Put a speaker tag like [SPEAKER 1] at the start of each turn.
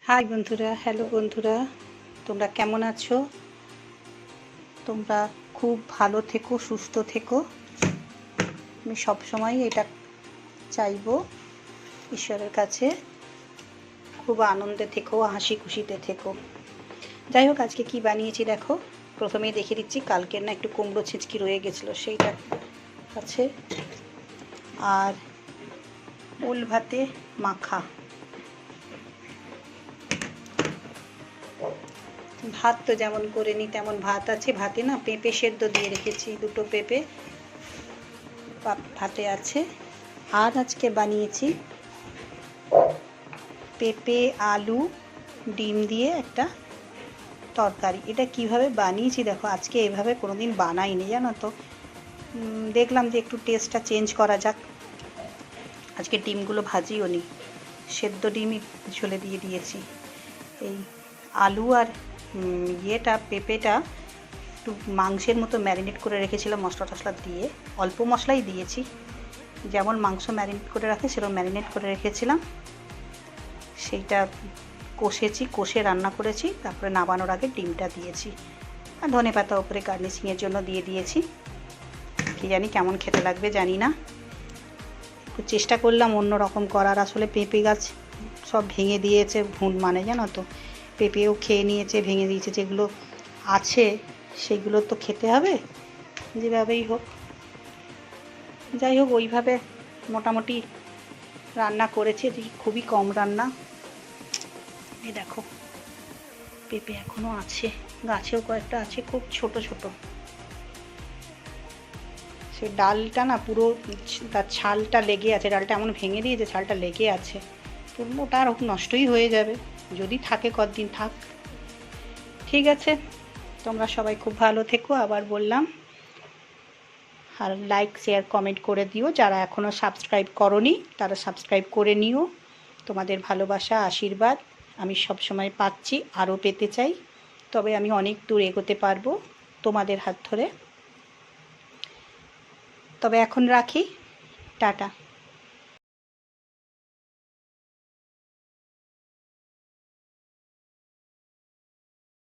[SPEAKER 1] High বন্ধুরা, hello বন্ধুরা, তোমরা কেমন আছো? তোমরা খুব ভালো থেকো, সুস্থ থেকো। আমি সবসময় এটা চাইবো ঈশ্বরের কাছে। খুব আনন্দে থেকো, হাসি খুশিতে থেকো। যাই হোক, আজকে কি বানিয়েছি দেখো। প্রথমেই দেখিয়ে দিচ্ছি, কালকের না একটু কুমড়ো ছিঁচকি রয়ে গেছিলো, সেইটা আছে। আর ওল ভাতে মাখা। ভাত তো যেমন করে নিই তেমন ভাত আছে। ভাতে না পেঁপে সেদ্ধ দিয়ে রেখেছি, দুটো পেঁপে ভাতে আছে। আর আজকে বানিয়েছি পেঁপে আলু ডিম দিয়ে একটা তরকারি। এটা কিভাবে বানিয়েছি দেখো। আজকে এভাবে কোনোদিন বানাইনি, জানো তো। দেখলাম যে একটু টেস্টটা চেঞ্জ করা যাক। আজকে ডিমগুলো ভাজিও নি, সেদ্ধ ডিমই ঝোলে দিয়ে দিয়েছি। এই আলু আর পেঁপেটা একটু মাংসের মতো ম্যারিনেট করে রেখেছিলাম মশলা টশলা দিয়ে। অল্প মশলাই দিয়েছি, যেমন মাংস ম্যারিনেট করে রাখে সেরকম ম্যারিনেট করে রেখেছিলাম। সেইটা কষে রান্না করেছি। তারপরে নামানোর আগে ডিমটা দিয়েছি, আর ধনেপাতা উপরে গার্নিশিংয়ের জন্য দিয়ে দিয়েছি। কি জানি কেমন খেতে লাগবে, জানি না। একটু চেষ্টা করলাম অন্য রকম করার। আসলে পেঁপে গাছ সব ভেঙে দিয়েছে, জানো তো। পেঁপেও খেয়ে নিয়েছে, ভেঙে দিয়েছে। যেগুলো আছে সেগুলো তো খেতে হবে, যেভাবেই হোক। যাই হোক, ওইভাবে মোটামুটি রান্না করেছি। খুবই কম রান্না। এই দেখো, পেঁপে এখনো আছে, গাছেও কয়েকটা আছে, খুব ছোট ছোট। সে ডালটা না পুরো তার ছালটা লেগে আছে। ডালটা এমন ভেঙে দিয়েছে, ছালটা লেগে আছে। তুলবো, ওটা আর নষ্টই হয়ে যাবে। যদি থাকে কতদিন থাক। ঠিক আছে, তোমরা সবাই খুব ভালো থেকো। আবার বললাম, আর লাইক শেয়ার কমেন্ট করে দিও। যারা এখনও সাবস্ক্রাইব করোনি তারা সাবস্ক্রাইব করে নিও। তোমাদের ভালোবাসা আশীর্বাদ আমি সব সময় পাচ্ছি, আরও পেতে চাই। তবে আমি অনেক দূর এগোতে পারবো তোমাদের হাত ধরে। তবে এখন রাখি, টাটা।